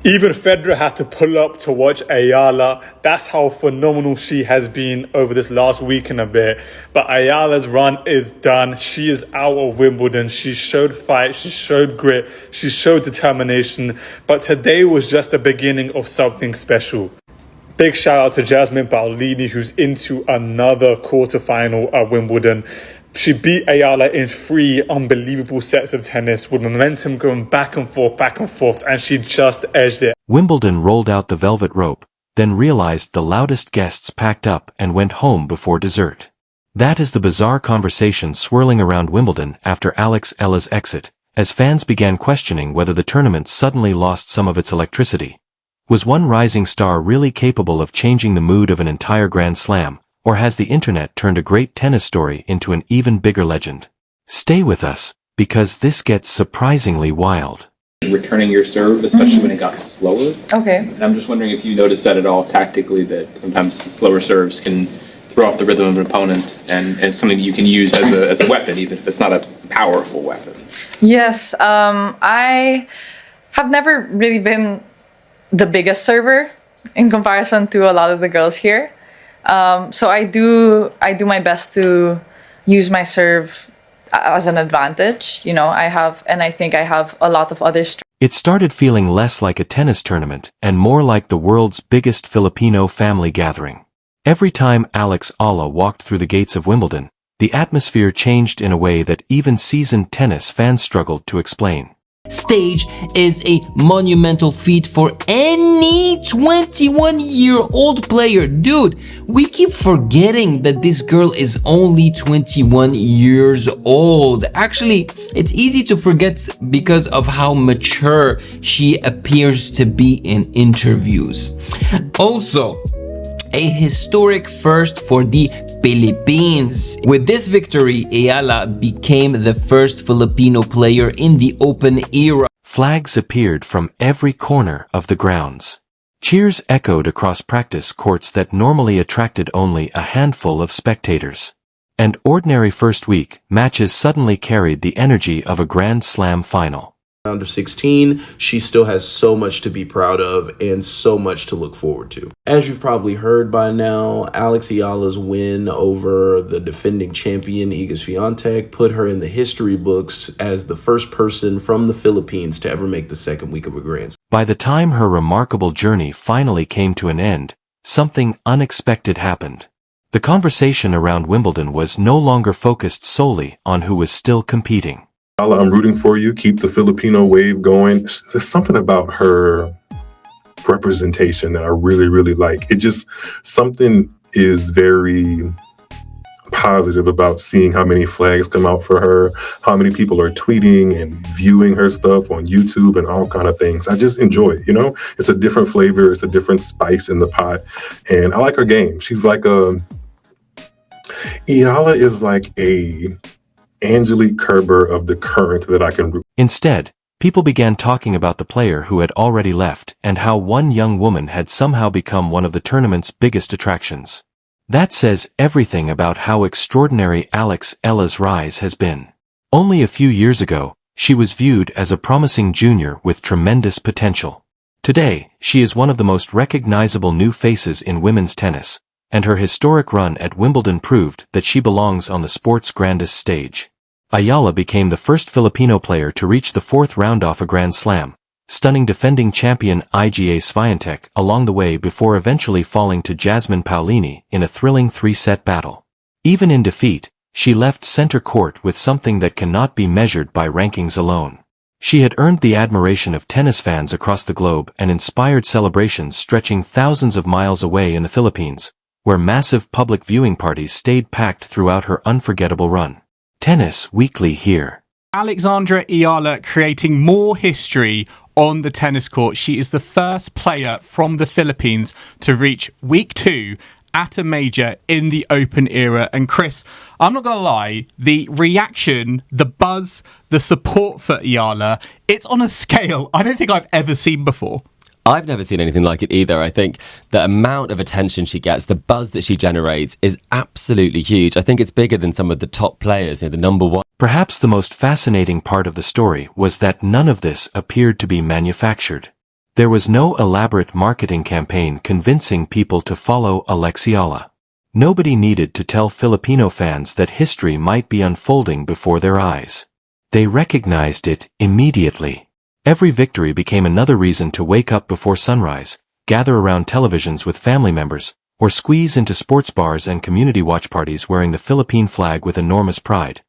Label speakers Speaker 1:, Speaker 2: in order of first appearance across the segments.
Speaker 1: Even Federer had to pull up to watch Eala. That's how phenomenal she has been over this last week and a bit. But Ayala's run is done. She is out of Wimbledon. She showed fight. She showed grit. She showed determination. But today was just the beginning of something special. Big shout out to Jasmine Paolini, who's into another quarterfinal at Wimbledon. She beat Eala in 3 unbelievable sets of tennis with momentum going back and forth, and she just edged it.
Speaker 2: Wimbledon rolled out the velvet rope, then realized the loudest guests packed up and went home before dessert. That is the bizarre conversation swirling around Wimbledon after Alex Eala's exit, as fans began questioning whether the tournament suddenly lost some of its electricity. Was one rising star really capable of changing the mood of an entire Grand Slam? Or has the internet turned a great tennis story into an even bigger legend? Stay with us, because this gets surprisingly wild.
Speaker 3: Returning your serve, especially when it got slower.
Speaker 4: Okay.
Speaker 3: And I'm just wondering if you noticed that at all tactically, that sometimes slower serves can throw off the rhythm of an opponent, and it's something that you can use as a weapon, even if it's not a powerful weapon.
Speaker 4: Yes, I have never really been the biggest server in comparison to a lot of the girls here. So I do my best to use my serve as an advantage. You know, I think I have a lot of other strengths.
Speaker 2: It started feeling less like a tennis tournament and more like the world's biggest Filipino family gathering. Every time Alex Eala walked through the gates of Wimbledon, the atmosphere changed in a way that even seasoned tennis fans struggled to explain.
Speaker 5: Stage is a monumental feat for any 21-year-old player. Dude, we keep forgetting that this girl is only 21 years old. Actually, it's easy to forget because of how mature she appears to be in interviews. Also, a historic first for the Philippines. With this victory, Eala became the first Filipino player in the Open era.
Speaker 2: Flags appeared from every corner of the grounds. Cheers echoed across practice courts that normally attracted only a handful of spectators. And ordinary first week matches suddenly carried the energy of a Grand Slam final.
Speaker 6: Under 16, she still has so much to be proud of and so much to look forward to. As you've probably heard by now, Alex Eala's win over the defending champion Iga Swiatek put her in the history books as the first person from the Philippines to ever make the second week of a Grand Slam.
Speaker 2: By the time her remarkable journey finally came to an end, something unexpected happened. The conversation around Wimbledon was no longer focused solely on who was still competing.
Speaker 7: I'm rooting for you. Keep the Filipino wave going. There's something about her representation that I really, really like. Something is very positive about seeing how many flags come out for her, how many people are tweeting and viewing her stuff on YouTube and all kind of things. I just enjoy it, you know? It's a different flavor. It's a different spice in the pot. And I like her game. She's like Eala is like a Angelique Kerber of the current that I can root.
Speaker 2: Instead, people began talking about the player who had already left and how one young woman had somehow become one of the tournament's biggest attractions. That says everything about how extraordinary Alex Eala's rise has been. Only a few years ago, she was viewed as a promising junior with tremendous potential. Today, she is one of the most recognizable new faces in women's tennis, and her historic run at Wimbledon proved that she belongs on the sport's grandest stage. Eala became the first Filipino player to reach the 4th round off a Grand Slam, stunning defending champion Iga Swiatek along the way before eventually falling to Jasmine Paolini in a thrilling 3-set battle. Even in defeat, she left center court with something that cannot be measured by rankings alone. She had earned the admiration of tennis fans across the globe and inspired celebrations stretching thousands of miles away in the Philippines, where massive public viewing parties stayed packed throughout her unforgettable run. Tennis Weekly here.
Speaker 8: Alexandra Eala creating more history on the tennis court. She is the first player from the Philippines to reach week 2 at a major in the Open era. And Chris, I'm not going to lie, the reaction, the buzz, the support for Eala, it's on a scale I don't think I've ever seen before.
Speaker 9: I've never seen anything like it either. I think the amount of attention she gets, the buzz that she generates is absolutely huge. I think it's bigger than some of the top players, the number one.
Speaker 2: Perhaps the most fascinating part of the story was that none of this appeared to be manufactured. There was no elaborate marketing campaign convincing people to follow Alex Eala. Nobody needed to tell Filipino fans that history might be unfolding before their eyes. They recognized it immediately. Every victory became another reason to wake up before sunrise, gather around televisions with family members, or squeeze into sports bars and community watch parties wearing the Philippine flag with enormous pride.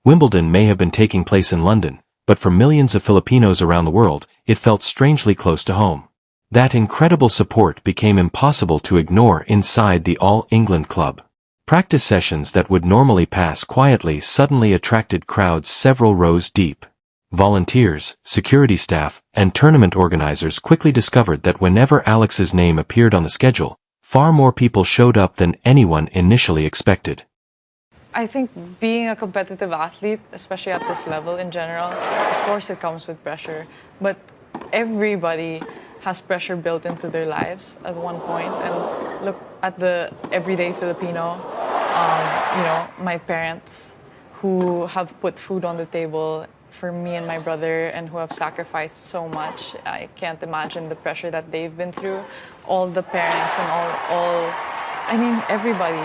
Speaker 2: Wimbledon may have been taking place in London, but for millions of Filipinos around the world, it felt strangely close to home. That incredible support became impossible to ignore inside the All England club. Practice sessions that would normally pass quietly suddenly attracted crowds several rows deep. Volunteers, security staff, and tournament organizers quickly discovered that whenever Alex's name appeared on the schedule, far more people showed up than anyone initially expected.
Speaker 4: I think being a competitive athlete, especially at this level in general, of course it comes with pressure, but everybody has pressure built into their lives at one point. And look at the everyday Filipino, my parents who have put food on the table for me and my brother and who have sacrificed so much. I can't imagine the pressure that they've been through. All the parents and everybody,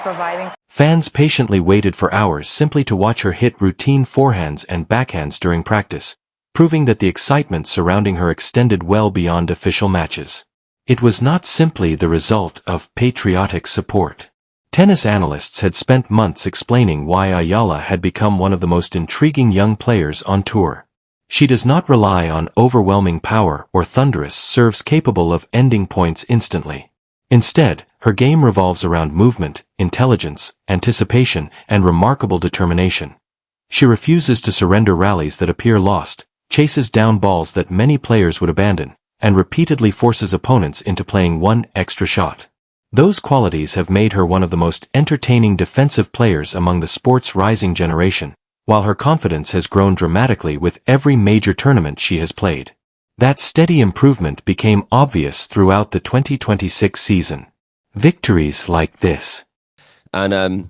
Speaker 4: providing.
Speaker 2: Fans patiently waited for hours simply to watch her hit routine forehands and backhands during practice, proving that the excitement surrounding her extended well beyond official matches. It was not simply the result of patriotic support. Tennis analysts had spent months explaining why Eala had become one of the most intriguing young players on tour. She does not rely on overwhelming power or thunderous serves capable of ending points instantly. Instead, her game revolves around movement, intelligence, anticipation, and remarkable determination. She refuses to surrender rallies that appear lost, chases down balls that many players would abandon, and repeatedly forces opponents into playing one extra shot. Those qualities have made her one of the most entertaining defensive players among the sport's rising generation, while her confidence has grown dramatically with every major tournament she has played. That steady improvement became obvious throughout the 2026 season. Victories like this.
Speaker 9: And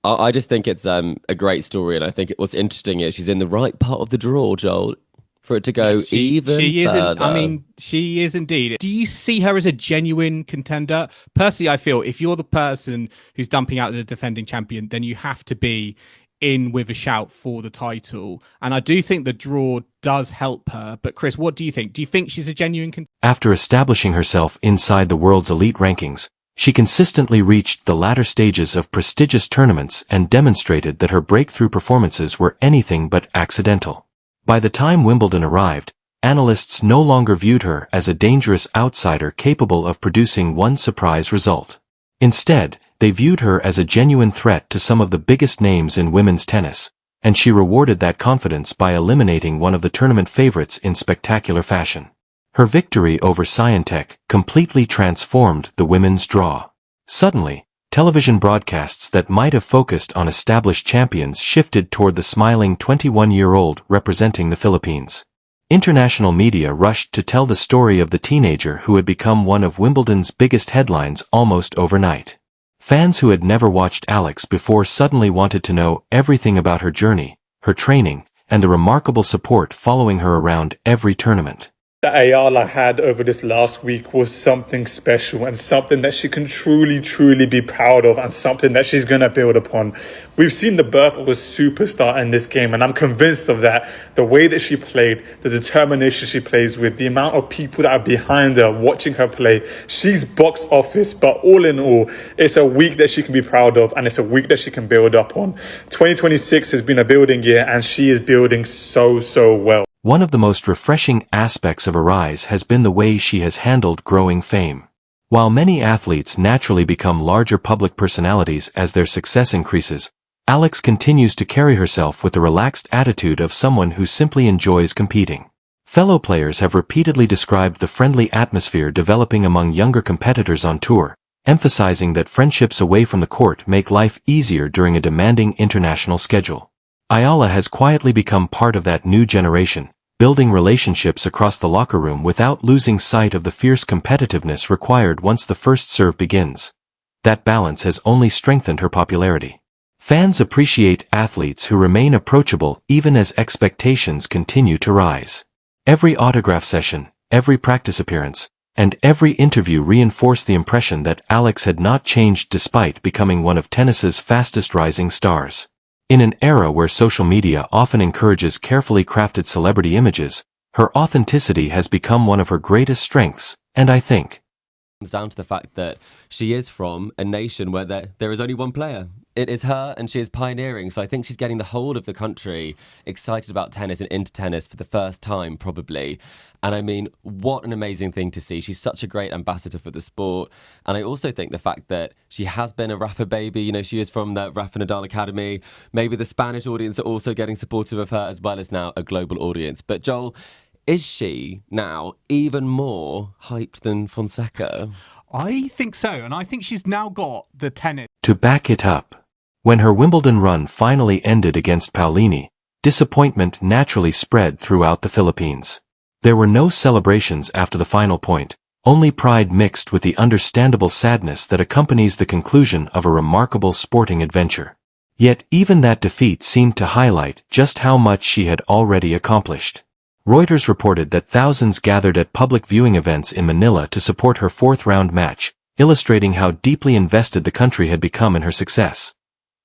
Speaker 9: I just think it's a great story, and I think what's interesting is she's in the right part of the draw, Joel, for it to go even
Speaker 8: she
Speaker 9: further.
Speaker 8: isn't. I mean, she is indeed. Do you see her as a genuine contender? Personally, I feel if you're the person who's dumping out the defending champion, then you have to be in with a shout for the title. And I do think the draw does help her. But Chris, what do you think? Do you think she's a genuine contender?
Speaker 2: After establishing herself inside the world's elite rankings, she consistently reached the latter stages of prestigious tournaments and demonstrated that her breakthrough performances were anything but accidental. By the time Wimbledon arrived, analysts no longer viewed her as a dangerous outsider capable of producing one surprise result. Instead, they viewed her as a genuine threat to some of the biggest names in women's tennis, and she rewarded that confidence by eliminating one of the tournament favorites in spectacular fashion. Her victory over Swiatek completely transformed the women's draw. Suddenly, television broadcasts that might have focused on established champions shifted toward the smiling 21-year-old representing the Philippines. International media rushed to tell the story of the teenager who had become one of Wimbledon's biggest headlines almost overnight. Fans who had never watched Alex before suddenly wanted to know everything about her journey, her training, and the remarkable support following her around every tournament.
Speaker 1: That Eala had over this last week was something special and something that she can truly be proud of and something that she's going to build upon. We've seen the birth of a superstar in this game, and I'm convinced of that. The way that she played, the determination she plays with, the amount of people that are behind her watching her play. She's box office, but all in all, it's a week that she can be proud of and it's a week that she can build up on. 2026 has been a building year and she is building so well.
Speaker 2: One of the most refreshing aspects of her rise has been the way she has handled growing fame. While many athletes naturally become larger public personalities as their success increases, Alex continues to carry herself with the relaxed attitude of someone who simply enjoys competing. Fellow players have repeatedly described the friendly atmosphere developing among younger competitors on tour, emphasizing that friendships away from the court make life easier during a demanding international schedule. Eala has quietly become part of that new generation, building relationships across the locker room without losing sight of the fierce competitiveness required once the first serve begins. That balance has only strengthened her popularity. Fans appreciate athletes who remain approachable even as expectations continue to rise. Every autograph session, every practice appearance, and every interview reinforced the impression that Alex had not changed despite becoming one of tennis's fastest rising stars. In an era where social media often encourages carefully crafted celebrity images, her authenticity has become one of her greatest strengths, and I think
Speaker 9: Comes down to the fact that she is from a nation where there is only one player. It is her, and she is pioneering. So I think she's getting the whole of the country excited about tennis and into tennis for the first time, probably. And I mean, what an amazing thing to see. She's such a great ambassador for the sport. And I also think the fact that she has been a Rafa baby, you know, she is from the Rafa Nadal Academy. Maybe the Spanish audience are also getting supportive of her, as well as now a global audience. But Joel, is she now even more hyped than Fonseca?
Speaker 8: I think so, and I think she's now got the tennis
Speaker 2: to back it up. When her Wimbledon run finally ended against Paolini, disappointment naturally spread throughout the Philippines. There were no celebrations after the final point, only pride mixed with the understandable sadness that accompanies the conclusion of a remarkable sporting adventure. Yet even that defeat seemed to highlight just how much she had already accomplished. Reuters reported that thousands gathered at public viewing events in Manila to support her fourth-round match, illustrating how deeply invested the country had become in her success.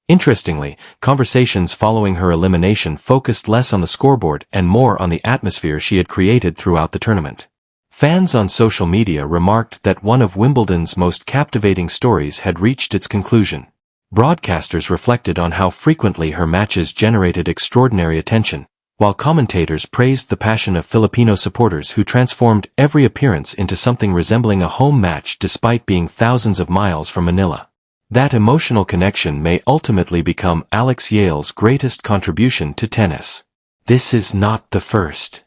Speaker 2: Interestingly, conversations following her elimination focused less on the scoreboard and more on the atmosphere she had created throughout the tournament. Fans on social media remarked that one of Wimbledon's most captivating stories had reached its conclusion. Broadcasters reflected on how frequently her matches generated extraordinary attention, while commentators praised the passion of Filipino supporters who transformed every appearance into something resembling a home match despite being thousands of miles from Manila. That emotional connection may ultimately become Alex Eala's greatest contribution to tennis. This is not the first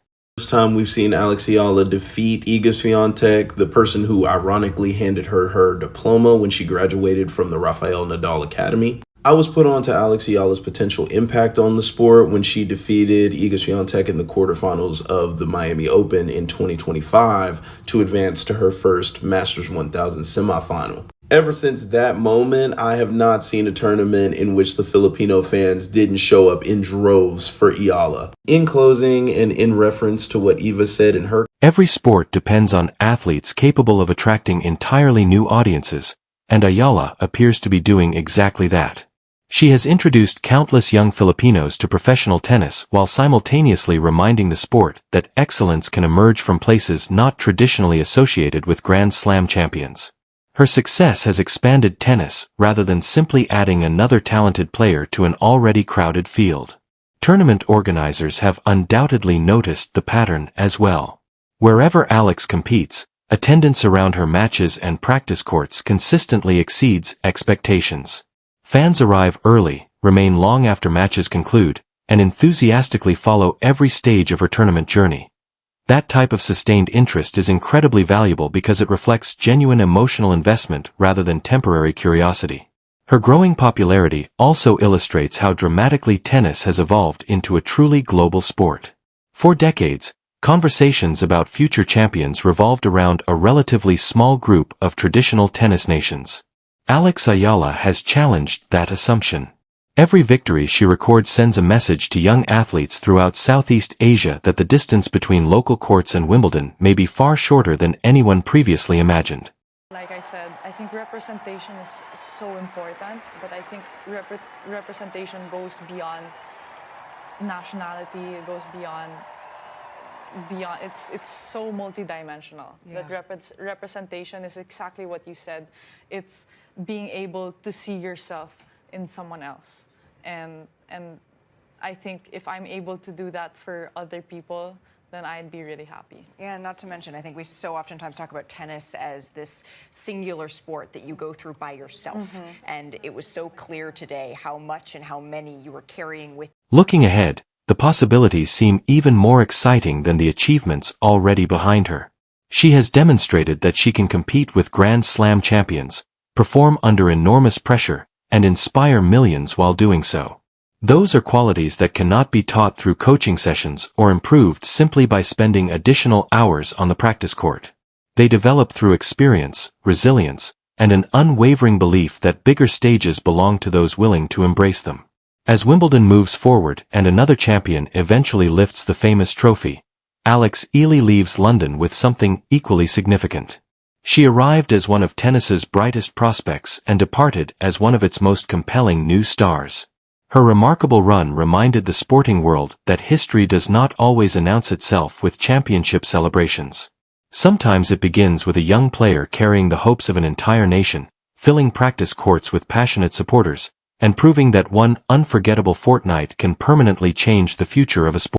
Speaker 6: time we've seen Alex Eala defeat Iga Swiatek, the person who ironically handed her diploma when she graduated from the Rafael Nadal Academy. I was put on to Alex Eala's potential impact on the sport when she defeated Iga Swiatek in the quarterfinals of the Miami Open in 2025 to advance to her first Masters 1000 semifinal. Ever since that moment, I have not seen a tournament in which the Filipino fans didn't show up in droves for Eala. In closing, and in reference to what Eva said in her,
Speaker 2: every sport depends on athletes capable of attracting entirely new audiences, and Eala appears to be doing exactly that. She has introduced countless young Filipinos to professional tennis while simultaneously reminding the sport that excellence can emerge from places not traditionally associated with Grand Slam champions. Her success has expanded tennis rather than simply adding another talented player to an already crowded field. Tournament organizers have undoubtedly noticed the pattern as well. Wherever Alex competes, attendance around her matches and practice courts consistently exceeds expectations. Fans arrive early, remain long after matches conclude, and enthusiastically follow every stage of her tournament journey. That type of sustained interest is incredibly valuable because it reflects genuine emotional investment rather than temporary curiosity. Her growing popularity also illustrates how dramatically tennis has evolved into a truly global sport. For decades, conversations about future champions revolved around a relatively small group of traditional tennis nations. Alex Eala has challenged that assumption. Every victory she records sends a message to young athletes throughout Southeast Asia that the distance between local courts and Wimbledon may be far shorter than anyone previously imagined.
Speaker 4: Like I said, I think representation is so important, but I think representation goes beyond nationality, it goes beyond it's so multidimensional.
Speaker 10: Yeah.
Speaker 4: That representation is exactly what you said. It's being able to see yourself in someone else, and I think if I'm able to do that for other people, then I'd be really happy.
Speaker 10: Yeah, not to mention, I think we so oftentimes talk about tennis as this singular sport that you go through by yourself, and it was so clear today how much and how many you were carrying with.
Speaker 2: Looking ahead, the possibilities seem even more exciting than the achievements already behind her. She has demonstrated that she can compete with Grand Slam champions, perform under enormous pressure, and inspire millions while doing so. Those are qualities that cannot be taught through coaching sessions or improved simply by spending additional hours on the practice court. They develop through experience, resilience, and an unwavering belief that bigger stages belong to those willing to embrace them. As Wimbledon moves forward and another champion eventually lifts the famous trophy, Alex Eala leaves London with something equally significant. She arrived as one of tennis's brightest prospects and departed as one of its most compelling new stars. Her remarkable run reminded the sporting world that history does not always announce itself with championship celebrations. Sometimes it begins with a young player carrying the hopes of an entire nation, filling practice courts with passionate supporters, and proving that one unforgettable fortnight can permanently change the future of a sport.